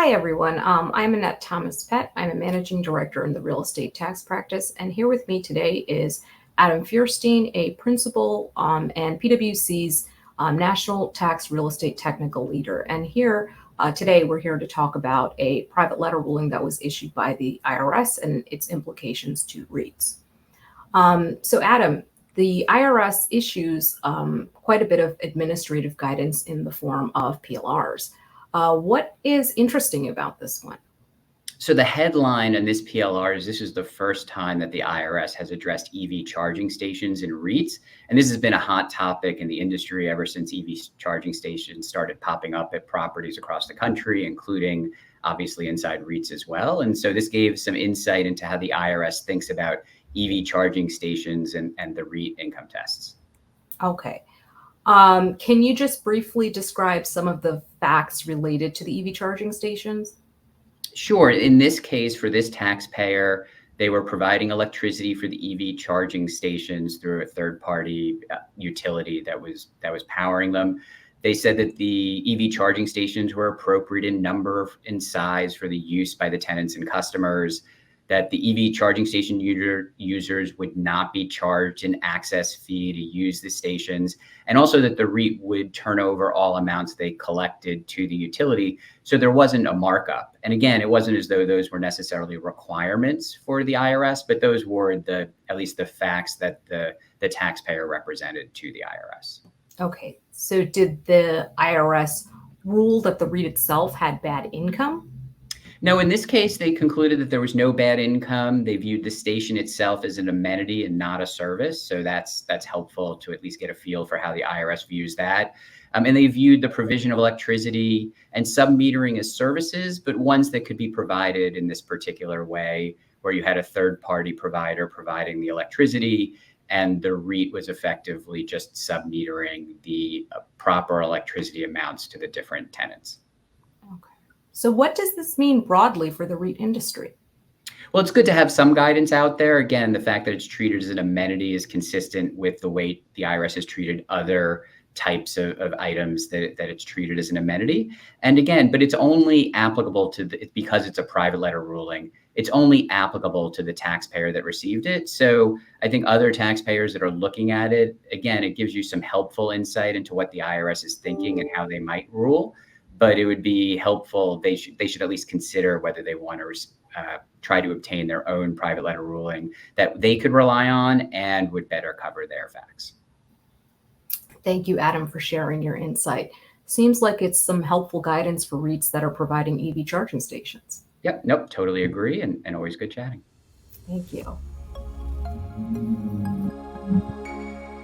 Hi, everyone. I'm Annette Thomas Pett. I'm a managing director in the real estate tax practice. And here with me today is Adam Feuerstein, a principal and PwC's National Tax Real Estate Technical Leader. And here today, we're here to talk about a private letter ruling that was issued by the IRS and its implications to REITs. So, Adam, the IRS issues quite a bit of administrative guidance in the form of PLRs. What is interesting about this one? So the headline on this PLR is this is the first time that the IRS has addressed EV charging stations in REITs. And this has been a hot topic in the industry ever since EV charging stations started popping up at properties across the country, including obviously inside REITs as well. And so this gave some insight into how the IRS thinks about EV charging stations and the REIT income tests. Okay. Can you just briefly describe some of the facts related to the EV charging stations? Sure. In this case, for this taxpayer, they were providing electricity for the EV charging stations through a third-party utility that was powering them. They said that the EV charging stations were appropriate in number and size for the use by the tenants and customers, that the EV charging station users would not be charged an access fee to use the stations, and also that the REIT would turn over all amounts they collected to the utility. So there wasn't a markup. And again, it wasn't as though those were necessarily requirements for the IRS, but those were at least the facts that the taxpayer represented to the IRS. Okay. So did the IRS rule that the REIT itself had bad income? No, in this case, they concluded that there was no bad income. They viewed the station itself as an amenity and not a service. So that's helpful to at least get a feel for how the IRS views that. And they viewed the provision of electricity and sub-metering as services, but ones that could be provided in this particular way, where you had a third-party provider providing the electricity, and the REIT was effectively just sub-metering the proper electricity amounts to the different tenants. So what does this mean broadly for the REIT industry? Well, it's good to have some guidance out there. Again, the fact that it's treated as an amenity is consistent with the way the IRS has treated other types of items that it's treated as an amenity. And again, but it's only applicable because it's a private letter ruling, it's only applicable to the taxpayer that received it. So I think other taxpayers that are looking at it, again, it gives you some helpful insight into what the IRS is thinking and how they might rule. But it would be helpful. They should at least consider whether they want to try to obtain their own private letter ruling that they could rely on and would better cover their facts. Thank you, Adam, for sharing your insight. Seems like it's some helpful guidance for REITs that are providing EV charging stations. Yep, nope, totally agree, and always good chatting. Thank you.